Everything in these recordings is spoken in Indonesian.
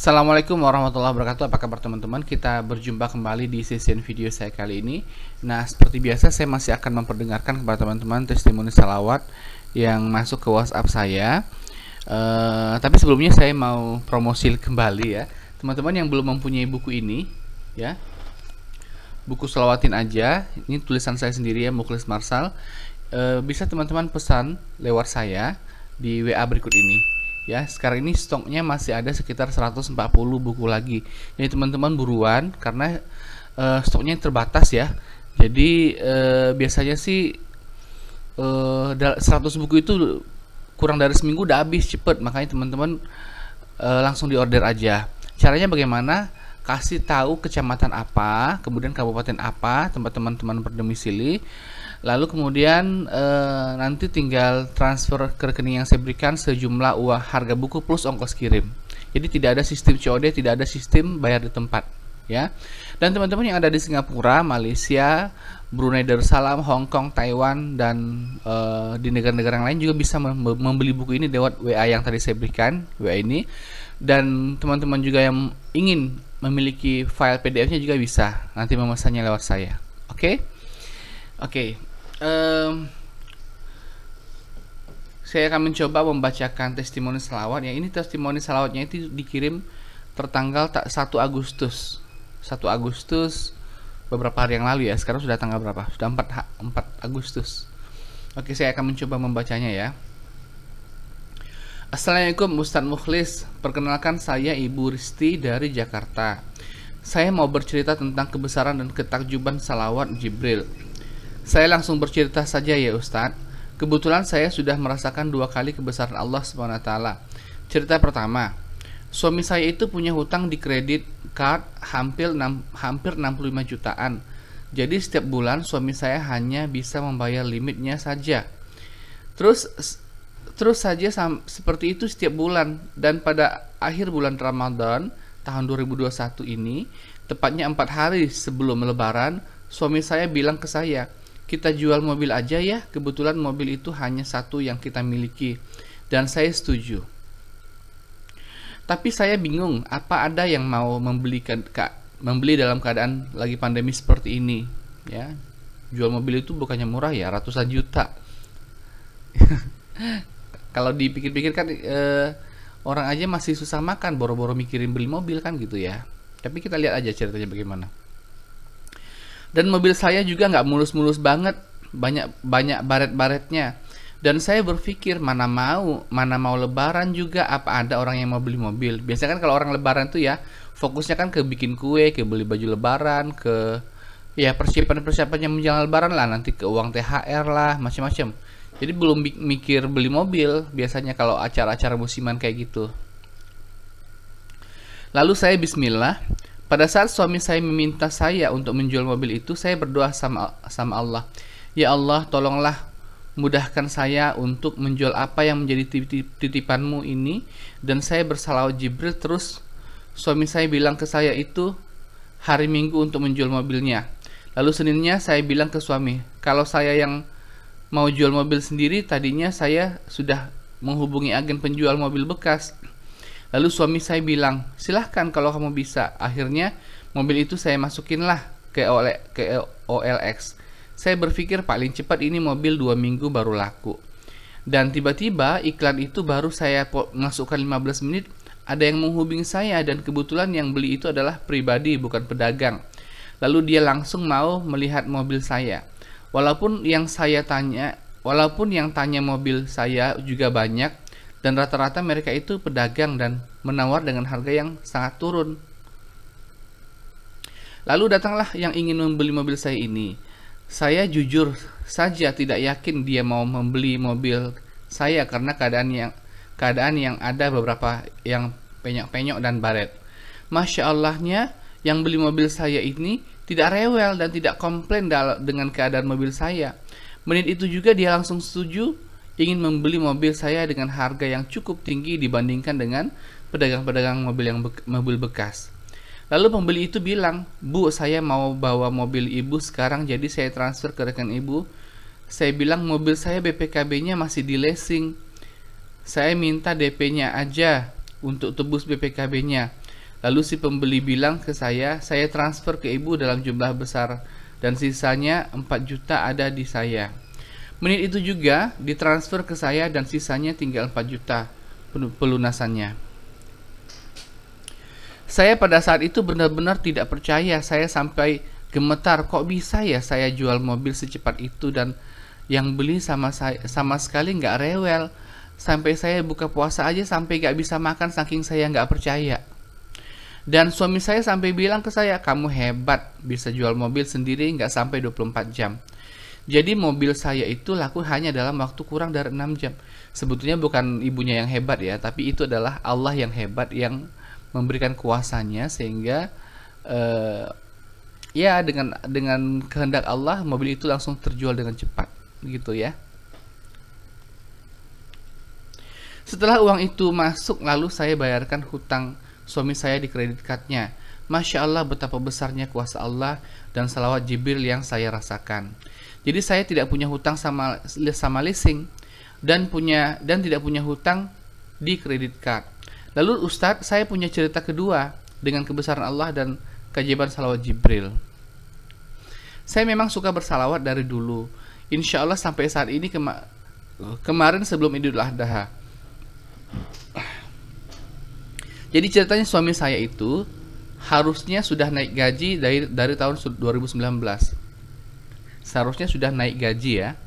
Assalamualaikum warahmatullahi wabarakatuh. Apa kabar teman-teman? Kita berjumpa kembali di sesi video saya kali ini. Nah, seperti biasa saya masih akan memperdengarkan kepada teman-teman testimoni salawat yang masuk ke WhatsApp saya. Tapi sebelumnya saya mau promosi kembali ya. Teman-teman yang belum mempunyai buku ini ya, buku Selawatin Aja, ini tulisan saya sendiri ya, Mukhlis Marsal. Bisa teman-teman pesan lewat saya di WA berikut ini. Ya, sekarang ini stoknya masih ada sekitar 140 buku lagi. Jadi teman-teman buruan karena stoknya terbatas ya. Jadi biasanya sih 100 buku itu kurang dari seminggu udah habis cepet. Makanya teman-teman langsung diorder aja. Caranya bagaimana? Kasih tahu kecamatan apa, kemudian kabupaten apa tempat teman-teman berdomisili. Lalu kemudian nanti tinggal transfer ke rekening yang saya berikan sejumlah uang harga buku plus ongkos kirim. Jadi tidak ada sistem COD, tidak ada sistem bayar di tempat ya. Dan teman-teman yang ada di Singapura, Malaysia, Brunei Darussalam, Hong Kong, Taiwan, dan di negara-negara yang lain juga bisa membeli buku ini lewat WA yang tadi saya berikan, WA ini. Dan teman-teman juga yang ingin memiliki file PDF-nya juga bisa nanti memesannya lewat saya. Oke? Saya akan mencoba membacakan testimoni salawat. Ya, ini testimoni salawatnya itu dikirim tertanggal 1 Agustus. 1 Agustus beberapa hari yang lalu ya. Sekarang sudah tanggal berapa? Sudah 4 Agustus. Oke, saya akan mencoba membacanya ya. Assalamualaikum Ustadz Mukhlis. Perkenalkan, saya Ibu Risti dari Jakarta. Saya mau bercerita tentang kebesaran dan ketakjuban salawat Jibril. Saya langsung bercerita saja ya Ustadz. Kebetulan saya sudah merasakan 2 kali kebesaran Allah SWT. Cerita pertama, suami saya itu punya hutang di kredit card hampir 65 jutaan. Jadi setiap bulan suami saya hanya bisa membayar limitnya saja. Terus saja seperti itu setiap bulan. Dan pada akhir bulan Ramadan tahun 2021 ini, tepatnya 4 hari sebelum lebaran, suami saya bilang ke saya, kita jual mobil aja ya, kebetulan mobil itu hanya satu yang kita miliki. Dan saya setuju. Tapi saya bingung, apa ada yang mau membeli dalam keadaan lagi pandemi seperti ini ya. Jual mobil itu bukannya murah ya, ratusan juta. Kalau dipikir-pikir kan orang aja masih susah makan, boro-boro mikirin beli mobil kan gitu ya. Tapi kita lihat aja ceritanya bagaimana. Dan mobil saya juga nggak mulus-mulus banget, banyak baret-baretnya. Dan saya berpikir mana mau lebaran juga apa ada orang yang mau beli mobil. Biasanya kan kalau orang lebaran tuh ya fokusnya kan ke bikin kue, ke beli baju lebaran, ke ya persiapan-persiapan yang menjelang lebaran lah, nanti ke uang THR lah, macam-macam. Jadi belum mikir beli mobil biasanya kalau acara-acara musiman kayak gitu. Lalu saya bismillah. Pada saat suami saya meminta saya untuk menjual mobil itu, saya berdoa sama Allah. Ya Allah, tolonglah mudahkan saya untuk menjual apa yang menjadi titipanmu ini. Dan saya bersalawat Jibril. Terus suami saya bilang ke saya itu hari Minggu untuk menjual mobilnya. Lalu Seninnya saya bilang ke suami, kalau saya yang mau jual mobil sendiri, tadinya saya sudah menghubungi agen penjual mobil bekas. Lalu suami saya bilang, silahkan kalau kamu bisa. Akhirnya mobil itu saya masukinlah ke OLX. Saya berpikir paling cepat ini mobil 2 minggu baru laku. Dan tiba-tiba iklan itu baru saya masukkan 15 menit, ada yang menghubungi saya dan kebetulan yang beli itu adalah pribadi bukan pedagang. Lalu dia langsung mau melihat mobil saya. Walaupun yang tanya mobil saya juga banyak, dan rata-rata mereka itu pedagang dan menawar dengan harga yang sangat turun. Lalu datanglah yang ingin membeli mobil saya ini. Saya jujur saja tidak yakin dia mau membeli mobil saya karena keadaan yang ada beberapa yang penyok-penyok dan baret. Masya Allahnya yang beli mobil saya ini tidak rewel dan tidak komplain dengan keadaan mobil saya. Menit itu juga dia langsung setuju ingin membeli mobil saya dengan harga yang cukup tinggi dibandingkan dengan pedagang-pedagang mobil bekas. Lalu pembeli itu bilang, Bu, saya mau bawa mobil ibu sekarang, jadi saya transfer ke rekening ibu. Saya bilang mobil saya BPKB-nya masih di leasing. Saya minta DP-nya aja untuk tebus BPKB-nya. Lalu si pembeli bilang ke saya transfer ke ibu dalam jumlah besar dan sisanya 4 juta ada di saya. Menit itu juga ditransfer ke saya dan sisanya tinggal 4 juta pelunasannya. Saya pada saat itu benar-benar tidak percaya. Saya sampai gemetar, kok bisa ya saya jual mobil secepat itu dan yang beli sama saya sama sekali nggak rewel. Sampai saya buka puasa aja sampai nggak bisa makan saking saya nggak percaya. Dan suami saya sampai bilang ke saya, kamu hebat bisa jual mobil sendiri nggak sampai 24 jam. Jadi mobil saya itu laku hanya dalam waktu kurang dari 6 jam. Sebetulnya bukan ibunya yang hebat ya, tapi itu adalah Allah yang hebat yang memberikan kuasanya sehingga ya dengan kehendak Allah mobil itu langsung terjual dengan cepat gitu ya. Setelah uang itu masuk, lalu saya bayarkan hutang suami saya di kredit cardnya. Masya Allah, betapa besarnya kuasa Allah dan salawat Jibril yang saya rasakan. Jadi saya tidak punya hutang sama leasing dan tidak punya hutang di kredit card. Lalu Ustadz, saya punya cerita kedua dengan kebesaran Allah dan keajaiban salawat Jibril. Saya memang suka bersalawat dari dulu. Insya Allah sampai saat ini kemarin sebelum Idul Adha. Jadi ceritanya suami saya itu harusnya sudah naik gaji dari tahun 2019. Seharusnya sudah naik gaji ya.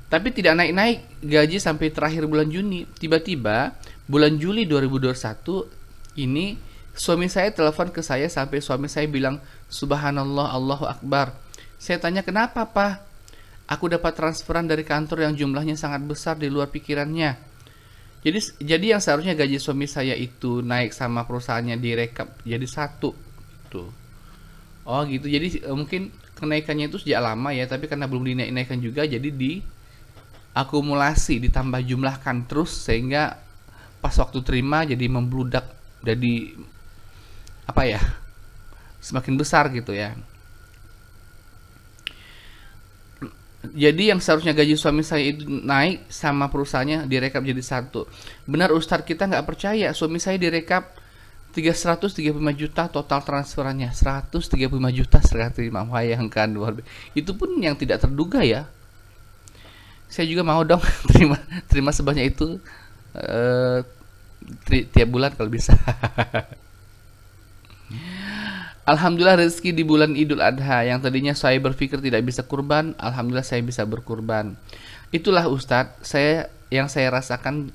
Tapi tidak naik-naik gaji sampai terakhir bulan Juni. Tiba-tiba bulan Juli 2021 ini suami saya telepon ke saya sampai suami saya bilang, Subhanallah, Allahu Akbar. Saya tanya, kenapa Pak? Aku dapat transferan dari kantor yang jumlahnya sangat besar di luar pikirannya. Jadi yang seharusnya gaji suami saya itu naik sama perusahaannya direkap jadi 1 tuh. Oh gitu. Jadi mungkin kenaikannya itu sejak lama ya, tapi karena belum dinaikkan juga jadi diakumulasi, ditambah jumlahkan terus sehingga pas waktu terima jadi membludak, jadi apa ya, semakin besar gitu ya. Jadi yang seharusnya gaji suami saya itu naik sama perusahaannya direkap jadi 1. Benar Ustadz, kita nggak percaya. Suami saya direkap 335 juta total transferannya, 135 juta saya bayangkan. Itu pun yang tidak terduga ya. Saya juga mau dong terima sebanyak itu tiap bulan kalau bisa. Alhamdulillah rezeki di bulan Idul Adha yang tadinya saya berpikir tidak bisa kurban, alhamdulillah saya bisa berkurban. Itulah Ustadz, yang saya rasakan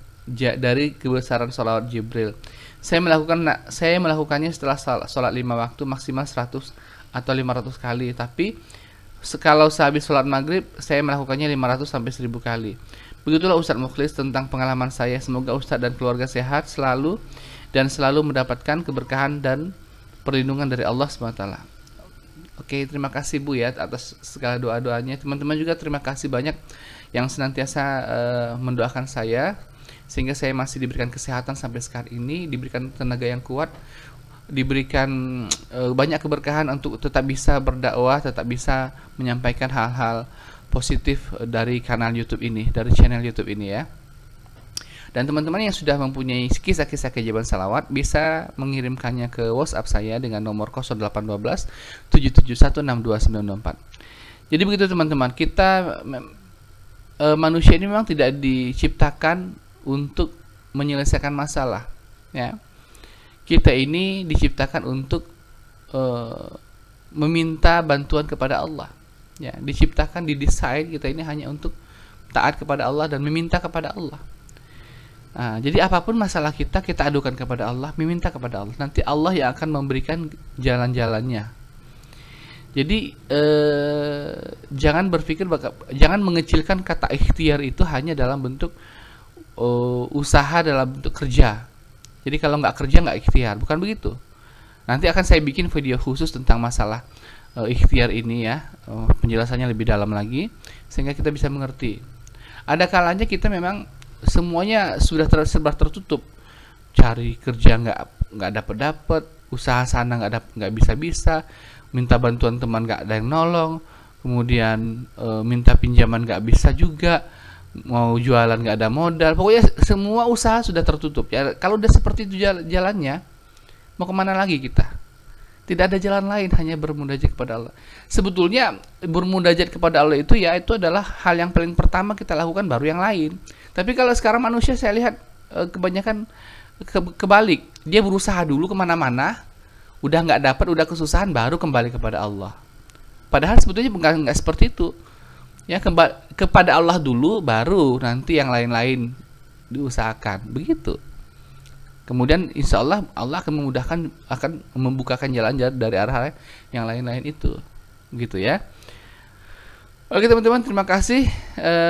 dari kebesaran sholawat Jibril. Saya melakukannya setelah sholat 5 waktu maksimal 100 atau 500 kali. Tapi kalau sehabis sholat maghrib saya melakukannya 500 sampai 1000 kali. Begitulah Ustadz Mukhlis tentang pengalaman saya. Semoga Ustadz dan keluarga sehat selalu dan selalu mendapatkan keberkahan dan perlindungan dari Allah SWT. Oke, terima kasih Bu ya atas segala doa-doanya. Teman-teman juga terima kasih banyak yang senantiasa mendoakan saya sehingga saya masih diberikan kesehatan sampai sekarang ini, diberikan tenaga yang kuat, diberikan banyak keberkahan untuk tetap bisa berdakwah, tetap bisa menyampaikan hal-hal positif dari kanal YouTube ini, dari channel YouTube ini ya. Dan teman-teman yang sudah mempunyai kisah-kisah keajaiban salawat bisa mengirimkannya ke WhatsApp saya dengan nomor 0812 771 62924. Jadi begitu teman-teman, kita manusia ini memang tidak diciptakan untuk menyelesaikan masalah ya. Kita ini diciptakan untuk meminta bantuan kepada Allah ya. Diciptakan, didesain kita ini hanya untuk taat kepada Allah dan meminta kepada Allah. Nah, jadi apapun masalah kita adukan kepada Allah, meminta kepada Allah. Nanti Allah yang akan memberikan jalan-jalannya. Jadi jangan mengecilkan kata ikhtiar itu hanya dalam bentuk usaha, dalam bentuk kerja. Jadi kalau nggak kerja nggak ikhtiar, bukan begitu. Nanti akan saya bikin video khusus tentang masalah ikhtiar ini ya, penjelasannya lebih dalam lagi sehingga kita bisa mengerti. Ada kalanya kita memang semuanya sudah tersebar tertutup, cari kerja nggak dapat, usaha sana nggak bisa, minta bantuan teman nggak ada yang nolong, kemudian minta pinjaman nggak bisa juga, mau jualan nggak ada modal, pokoknya semua usaha sudah tertutup ya. Kalau udah seperti itu jalannya, Mau kemana lagi kita? Tidak ada jalan lain, hanya bermunajat kepada Allah. Sebetulnya bermunajat kepada Allah itu ya, itu adalah hal yang paling pertama kita lakukan, baru yang lain. Tapi kalau sekarang manusia saya lihat kebanyakan kebalik. Dia berusaha dulu kemana-mana, udah nggak dapat, udah kesusahan, baru kembali kepada Allah. Padahal sebetulnya nggak seperti itu. Ya, kepada Allah dulu, baru nanti yang lain-lain diusahakan. Begitu. Kemudian insya Allah Allah akan memudahkan, akan membukakan jalan-jalan dari arah yang lain-lain itu, gitu ya. Oke teman-teman, terima kasih.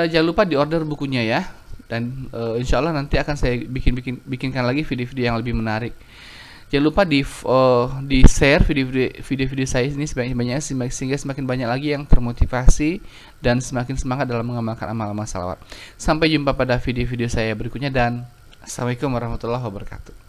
Jangan lupa di order bukunya ya. Dan insya Allah nanti akan saya bikinkan lagi video-video yang lebih menarik. Jangan lupa di share video-video saya ini sebanyak-banyaknya, sehingga semakin banyak lagi yang termotivasi dan semakin semangat dalam mengamalkan amal-amal salawat. Sampai jumpa pada video-video saya berikutnya, dan Assalamualaikum warahmatullahi wabarakatuh.